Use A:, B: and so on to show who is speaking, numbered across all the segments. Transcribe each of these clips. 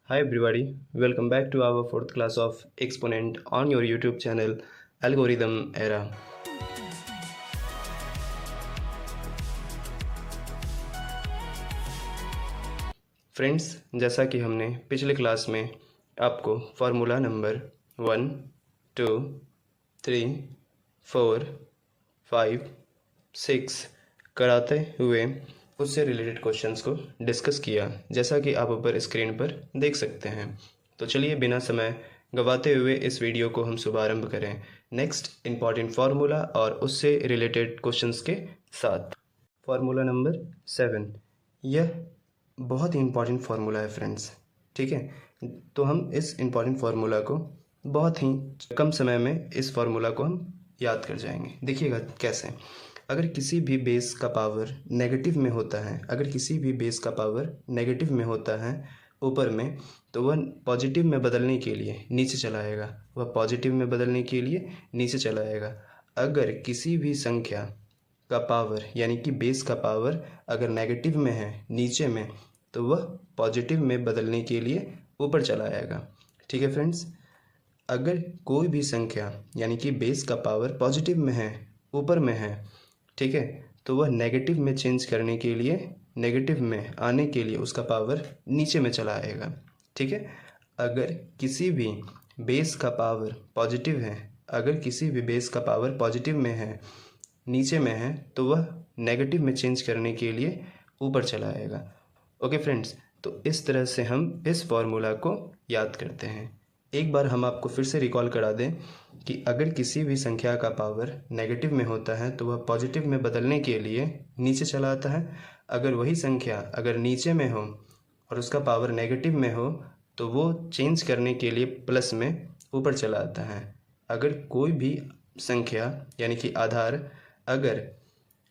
A: Hi everybody, welcome back to our fourth class of Exponent on your YouTube channel Algorithm Era. Friends, जैसा कि हमने पिछले class में आपको फार्मूला नंबर 1, 2, 3, 4, 5, 6 कराते हुए उससे रिलेटेड क्वेश्चंस को डिस्कस किया, जैसा कि आप ऊपर स्क्रीन पर देख सकते हैं। तो चलिए बिना समय गवाते हुए इस वीडियो को हम शुभारंभ करें नेक्स्ट इम्पॉर्टेंट फार्मूला और उससे रिलेटेड क्वेश्चंस के साथ। फार्मूला नंबर 7, यह बहुत ही इम्पॉर्टेंट फार्मूला है फ्रेंड्स, ठीक है। तो हम इस इम्पॉर्टेंट फार्मूला को बहुत ही कम समय में इस फार्मूला को हम याद कर जाएंगे। देखिएगा कैसे। अगर किसी भी बेस का पावर नेगेटिव में होता है, अगर किसी भी बेस का पावर नेगेटिव में होता है ऊपर में, तो वह पॉजिटिव में बदलने के लिए नीचे चला आएगा, वह पॉजिटिव में बदलने के लिए नीचे चला आएगा। अगर किसी भी संख्या का पावर यानी कि बेस का पावर अगर नेगेटिव में है नीचे में, तो वह पॉजिटिव में बदलने के लिए ऊपर चला आएगा, ठीक है फ्रेंड्स। अगर कोई भी संख्या यानी कि बेस का पावर पॉजिटिव में है, ऊपर में है, ठीक है, तो वह नेगेटिव में चेंज करने के लिए, नेगेटिव में आने के लिए उसका पावर नीचे में चला आएगा, ठीक है। अगर किसी भी बेस का पावर पॉजिटिव है, अगर किसी भी बेस का पावर पॉजिटिव में है, नीचे में है, तो वह नेगेटिव में चेंज करने के लिए ऊपर चला आएगा। ओके फ्रेंड्स, तो इस तरह से हम इस फॉर्मूला को याद करते हैं। एक बार हम आपको फिर से रिकॉल करा दें कि अगर किसी भी संख्या का पावर नेगेटिव में होता है तो वह पॉजिटिव में बदलने के लिए नीचे चला आता है। अगर वही संख्या अगर नीचे में हो और उसका पावर नेगेटिव में हो, तो वो चेंज करने के लिए प्लस में ऊपर चला आता है। अगर कोई भी संख्या यानी कि आधार, अगर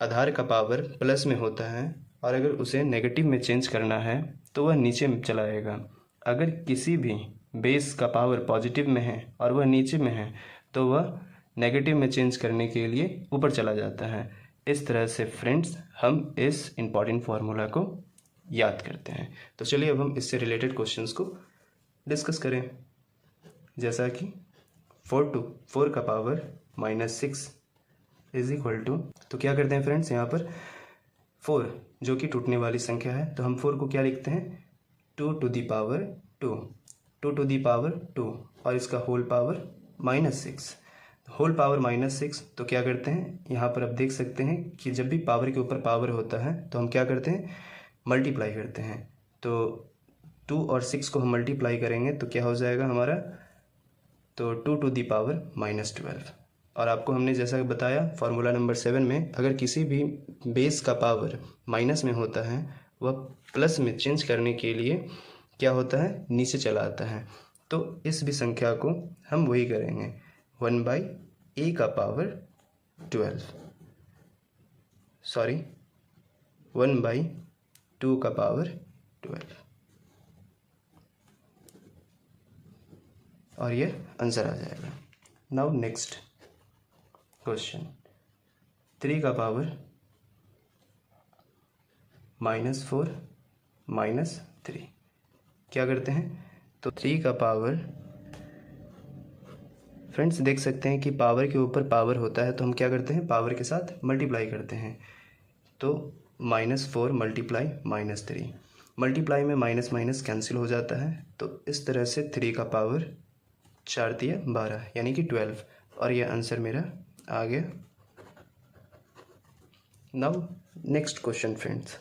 A: आधार का पावर प्लस में होता है और अगर उसे नेगेटिव में चेंज करना है तो वह नीचे में चला आएगा। अगर किसी भी बेस का पावर पॉजिटिव में है और वह नीचे में है, तो वह नेगेटिव में चेंज करने के लिए ऊपर चला जाता है। इस तरह से फ्रेंड्स हम इस इम्पॉर्टेंट फार्मूला को याद करते हैं। तो चलिए अब हम इससे रिलेटेड क्वेश्चंस को डिस्कस करें, जैसा कि 4 का पावर -6 इज इक्वल टू, तो क्या करते हैं फ्रेंड्स, यहाँ पर 4 जो कि टूटने वाली संख्या है, तो हम 4 को क्या लिखते हैं, 2 to the power 2, 2 to the power 2 और इसका होल पावर -6, होल पावर -6। तो क्या करते हैं, यहाँ पर आप देख सकते हैं कि जब भी पावर के ऊपर पावर होता है तो हम क्या करते हैं, मल्टीप्लाई करते हैं। तो 2 और 6 को हम मल्टीप्लाई करेंगे तो क्या हो जाएगा हमारा, तो 2 to the power -12। और आपको हमने जैसा बताया फार्मूला नंबर 7 में, अगर किसी भी बेस का पावर माइनस में होता है, वह प्लस में चेंज करने के लिए क्या होता है, नीचे चला आता है। तो इस भी संख्या को हम वही करेंगे, 1/a का पावर 12, सॉरी 1/2 का पावर 12, और ये आंसर आ जाएगा। नाउ नेक्स्ट क्वेश्चन, 3 का पावर -4 -3, क्या करते हैं, तो 3 का पावर, फ्रेंड्स देख सकते हैं कि पावर के ऊपर पावर होता है तो हम क्या करते हैं, पावर के साथ मल्टीप्लाई करते हैं। तो -4 मल्टीप्लाई -3, मल्टीप्लाई में माइनस माइनस कैंसिल हो जाता है। तो इस तरह से 3 का पावर 4 तिया 12 यानी कि 12, और यह आंसर मेरा आ गया। Now next question friends,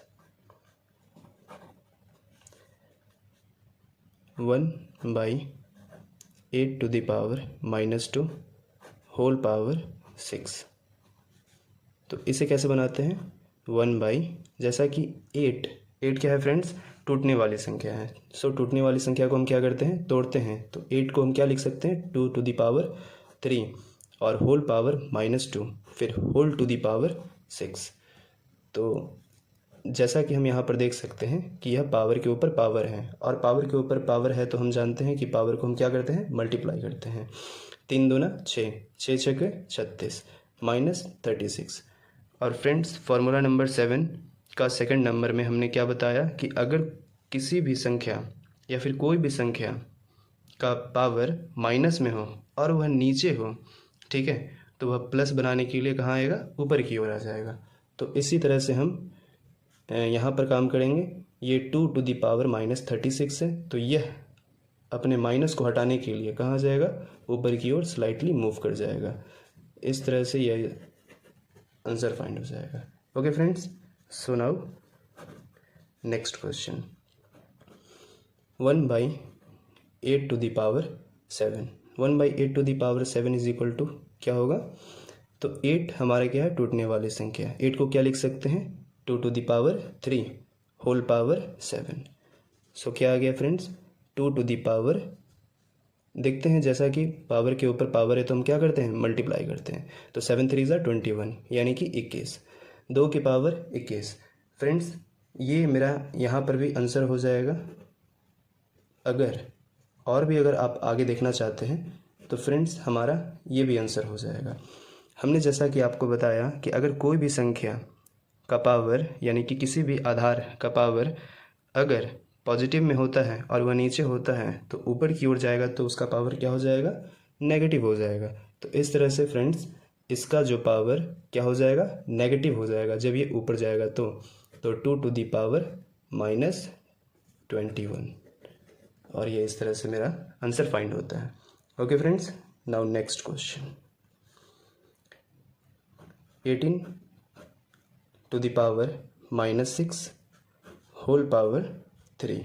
A: 1/8 to the power -2 whole power 6। तो इसे कैसे बनाते हैं, 1/ जैसा कि 8 क्या है फ्रेंड्स, टूटने वाली संख्या है। सो टूटने वाली संख्या को हम क्या करते हैं, तोड़ते हैं। तो 8 को हम क्या लिख सकते हैं, 2 to the power 3 और होल पावर -2, फिर होल टू दी पावर 6। तो जैसा कि हम यहाँ पर देख सकते हैं कि यह पावर के ऊपर पावर है, और पावर के ऊपर पावर है तो हम जानते हैं कि पावर को हम क्या करते हैं, मल्टीप्लाई करते हैं। 3 दूना 6, 6 छक्के 36 -36। और फ्रेंड्स फार्मूला नंबर 7 का सेकंड नंबर में हमने क्या बताया कि अगर किसी भी संख्या या फिर कोई भी संख्या का पावर माइनस में हो और वह नीचे हो, ठीक है, तो वह प्लस बनाने के लिए कहाँ आएगा, ऊपर की ओर आ जाएगा। तो इसी तरह से हम यहाँ पर काम करेंगे। ये 2 टू दी पावर -36 है, तो यह अपने माइनस को हटाने के लिए कहाँ जाएगा, ऊपर की ओर स्लाइटली मूव कर जाएगा। इस तरह से यह आंसर फाइंड हो जाएगा। Okay friends, so now next question. 1/8 to the power 7, 1/8 to the power 7 is equal to क्या होगा, तो 8 हमारा क्या है, टूटने वाली संख्या। 8 को क्या लिख सकते हैं, 2 to the power 3 whole power 7। So क्या आ गया फ्रेंड्स, 2 टू दी पावर, देखते हैं जैसा कि पावर के ऊपर पावर है तो हम क्या करते हैं, मल्टीप्लाई करते हैं। तो 7 3 ज़ा 21 यानी कि 21, 2 की पावर 21। फ्रेंड्स ये मेरा यहाँ पर भी आंसर हो जाएगा। अगर आप आगे देखना चाहते हैं तो फ्रेंड्स हमारा ये भी आंसर हो जाएगा। हमने जैसा कि आपको बताया कि अगर कोई भी संख्या का पावर यानी कि किसी भी आधार का पावर अगर पॉजिटिव में होता है और वह नीचे होता है तो ऊपर की ओर जाएगा, तो उसका पावर क्या हो जाएगा, नेगेटिव हो जाएगा। तो इस तरह से फ्रेंड्स इसका जो पावर क्या हो जाएगा, नेगेटिव हो जाएगा जब ये ऊपर जाएगा। तो 2 टू दी पावर -21, और ये इस तरह से मेरा आंसर फाइंड होता है। Okay friends, now next question. 18 to the power -6 whole power 3।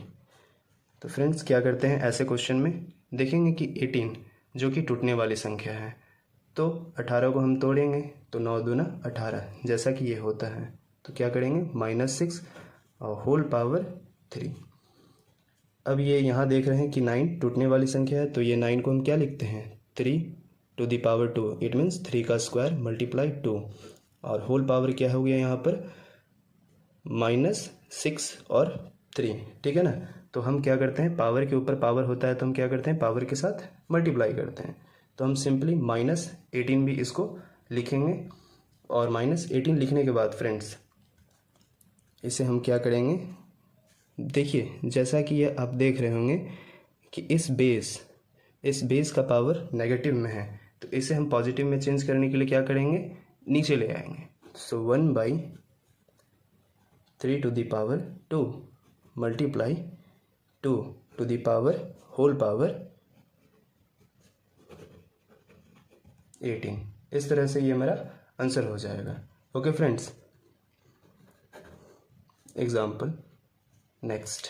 A: तो फ्रेंड्स क्या करते हैं, ऐसे क्वेश्चन में देखेंगे कि 18 जो कि टूटने वाली संख्या है, तो 18 को हम तोड़ेंगे तो 9 दूना 18, जैसा कि ये होता है। तो क्या करेंगे, -6 और होल पावर 3। अब ये यहाँ देख रहे हैं कि 9 टूटने वाली संख्या है, तो ये 9 को हम क्या लिखते हैं, 3 to the power 2, it means 3 का स्क्वायर मल्टीप्लाई 2, और होल पावर क्या हो गया यहाँ पर, -6 और 3, ठीक है ना। तो हम क्या करते हैं, पावर के ऊपर पावर होता है तो हम क्या करते हैं, पावर के साथ मल्टीप्लाई करते हैं। तो हम सिंपली -18 भी इसको लिखेंगे, और -18 लिखने के बाद फ्रेंड्स इसे हम क्या करेंगे, देखिए जैसा कि ये आप देख रहे होंगे कि इस बेस का पावर नेगेटिव में है, तो इसे हम पॉजिटिव में चेंज करने के लिए क्या करेंगे, नीचे ले आएंगे। So 1/3 to the power 2 multiply 2 to the power whole power 18। इस तरह से ये मेरा आंसर हो जाएगा। Okay friends, example next.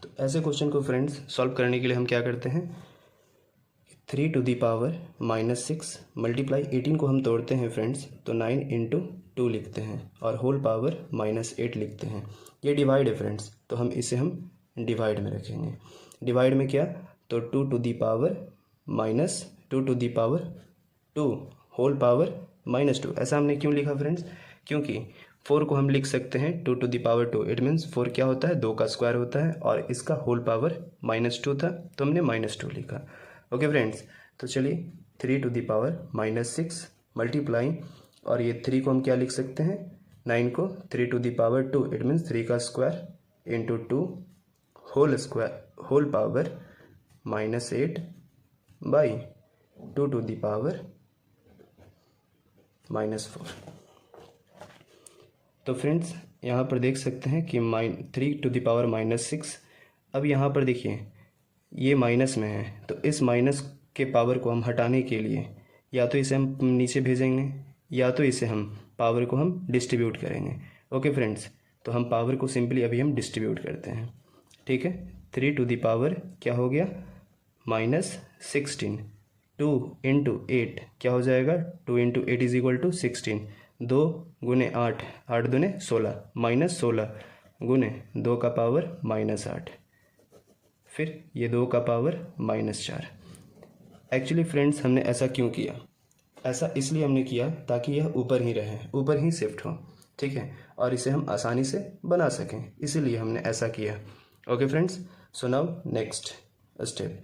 A: तो ऐसे क्वेश्चन को फ्रेंड्स सॉल्व करने के लिए हम क्या करते हैं, 3 टू दी पावर -6 मल्टीप्लाई 18 को हम तोड़ते हैं फ्रेंड्स, तो 9 इंटू 2 लिखते हैं और होल पावर -8 लिखते हैं। ये डिवाइड है फ्रेंड्स, तो हम इसे डिवाइड में रखेंगे। डिवाइड में क्या, तो 2 to the power -2 to the power 2 whole power -2। ऐसा हमने क्यों लिखा फ्रेंड्स, क्योंकि 4 को हम लिख सकते हैं 2 to the power 2, it means 4 क्या होता है, 2 का स्क्वायर होता है, और इसका होल पावर -2 था तो हमने -2 लिखा। ओके फ्रेंड्स, तो चलिए 3 टू दी पावर -6 मल्टीप्लाई, और ये 3 को हम क्या लिख सकते हैं, 9 को 3 to the power 2, it means 3 का square into 2 whole power -8 by 2 to the power -4। तो फ्रेंड्स यहाँ पर देख सकते हैं कि 3 टू दी पावर -6। अब यहाँ पर देखिए ये माइनस में है, तो इस माइनस के पावर को हम हटाने के लिए या तो इसे हम नीचे भेजेंगे या तो इसे हम पावर को हम डिस्ट्रीब्यूट करेंगे। ओके फ्रेंड्स, तो हम पावर को सिंपली अभी हम डिस्ट्रीब्यूट करते हैं, ठीक है। 3 टू दी पावर क्या हो गया, -16, 2 इंटू 8 क्या हो जाएगा, 2 इंटू 8 इज इक्वल टू 16, 2 गुने 8, 8 दूने 16, -16 गुने 2 का पावर -8, फिर ये 2 का पावर -4। एक्चुअली फ्रेंड्स हमने ऐसा क्यों किया, ऐसा इसलिए हमने किया ताकि यह ऊपर ही रहे, ऊपर ही शिफ्ट हो, ठीक है, और इसे हम आसानी से बना सकें, इसीलिए हमने ऐसा किया। Okay friends, so now next step,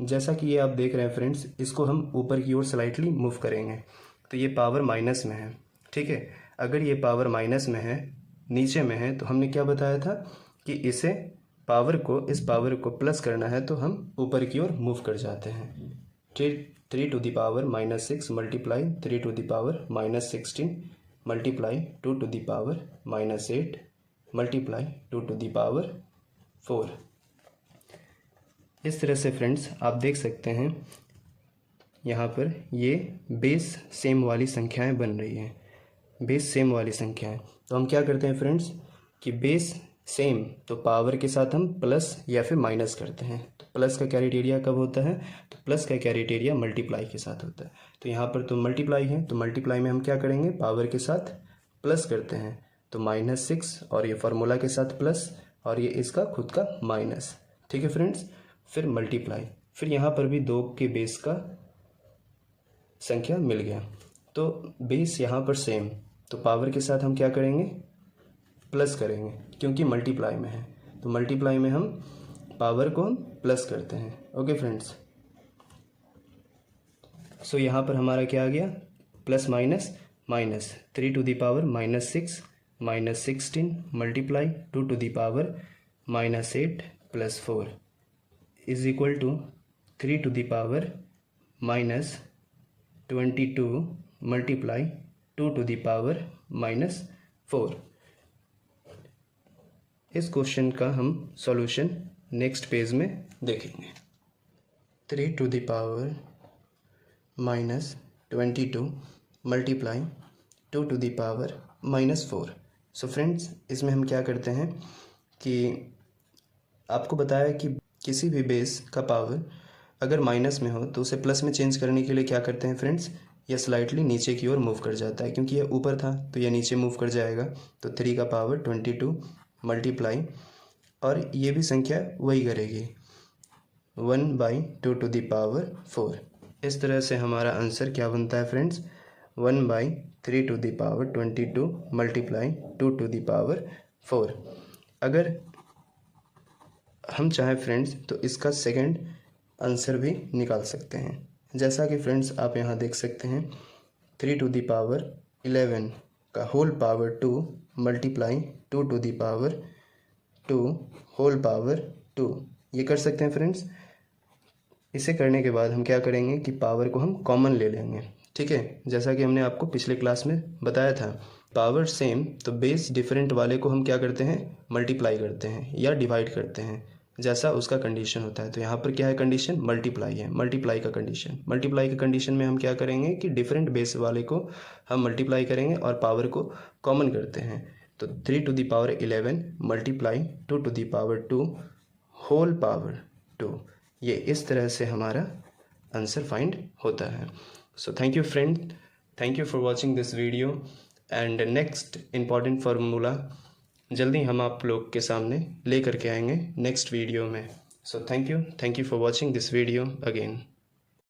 A: जैसा कि ये आप देख रहे हैं फ्रेंड्स, इसको हम ऊपर की ओर स्लाइटली मूव करेंगे तो ये पावर माइनस में है, ठीक है। अगर ये पावर माइनस में है, नीचे में है, तो हमने क्या बताया था कि इस पावर को प्लस करना है तो हम ऊपर की ओर मूव कर जाते हैं। 3 to the power -6 multiply 3 to the power -16 multiply 2 to the power -8 multiply 2 to the power 4। इस तरह से फ्रेंड्स आप देख सकते हैं यहाँ पर ये बेस सेम वाली संख्याएं बन रही हैं, बेस सेम वाली संख्याएं। तो हम क्या करते हैं फ्रेंड्स कि बेस सेम तो पावर के साथ हम प्लस या फिर माइनस करते हैं। तो प्लस का क्राइटेरिया कब होता है, तो प्लस का क्राइटेरिया मल्टीप्लाई के साथ होता है। तो यहाँ पर तो मल्टीप्लाई है, तो मल्टीप्लाई में हम क्या करेंगे, पावर के साथ प्लस करते हैं, तो -6 और ये फार्मूला के साथ प्लस और ये इसका खुद का माइनस, ठीक है फ्रेंड्स। फिर मल्टीप्लाई, फिर यहाँ पर भी 2 के बेस का संख्या मिल गया, तो बेस यहाँ पर सेम, तो पावर के साथ हम क्या करेंगे, प्लस करेंगे क्योंकि मल्टीप्लाई में है। तो मल्टीप्लाई में हम पावर को हम प्लस करते हैं। ओके फ्रेंड्स, सो यहाँ पर हमारा क्या आ गया, plus minus minus 3 to the power -6 -16 multiply 2 to the power -8 + 4 is equal to 3 to the power -22 multiply 2 to the power -4। इस क्वेश्चन का हम सॉल्यूशन नेक्स्ट पेज में देखेंगे। 3 to the power -22 multiply 2 to the power -4। So friends, इसमें हम क्या करते हैं कि आपको बताया कि किसी भी बेस का पावर अगर माइनस में हो तो उसे प्लस में चेंज करने के लिए क्या करते हैं फ्रेंड्स, यह स्लाइटली नीचे की ओर मूव कर जाता है, क्योंकि यह ऊपर था तो यह नीचे मूव कर जाएगा। तो 3 का पावर 22 मल्टीप्लाई, और ये भी संख्या वही करेगी 1/2 टू द पावर 4। इस तरह से हमारा आंसर क्या बनता है friends, 1/3 to the power 22 multiply 2 to the power 4। अगर हम चाहें फ्रेंड्स तो इसका सेकंड आंसर भी निकाल सकते हैं, जैसा कि फ्रेंड्स आप यहाँ देख सकते हैं 3 टू द पावर 11 का whole power 2 multiply 2 to the power 2 whole power 2। ये कर सकते हैं फ्रेंड्स। इसे करने के बाद हम क्या करेंगे कि पावर को हम कॉमन ले लेंगे, ठीक है। जैसा कि हमने आपको पिछले क्लास में बताया था, पावर सेम तो बेस डिफरेंट वाले को हम क्या करते हैं, मल्टीप्लाई करते हैं या डिवाइड करते हैं, जैसा उसका कंडीशन होता है। तो यहाँ पर क्या है कंडीशन, मल्टीप्लाई है, मल्टीप्लाई का कंडीशन। मल्टीप्लाई के कंडीशन में हम क्या करेंगे कि डिफरेंट बेस वाले को हम मल्टीप्लाई करेंगे और पावर को कॉमन करते हैं। तो 3 to the power 11 multiply 2 to the power 2 whole power 2। ये इस तरह से हमारा आंसर फाइंड होता है। So thank you friend, thank you for watching this video and next important formula जल्दी हम आप लोग के सामने ले करके आएंगे नेक्स्ट वीडियो में। So thank you for watching this video again.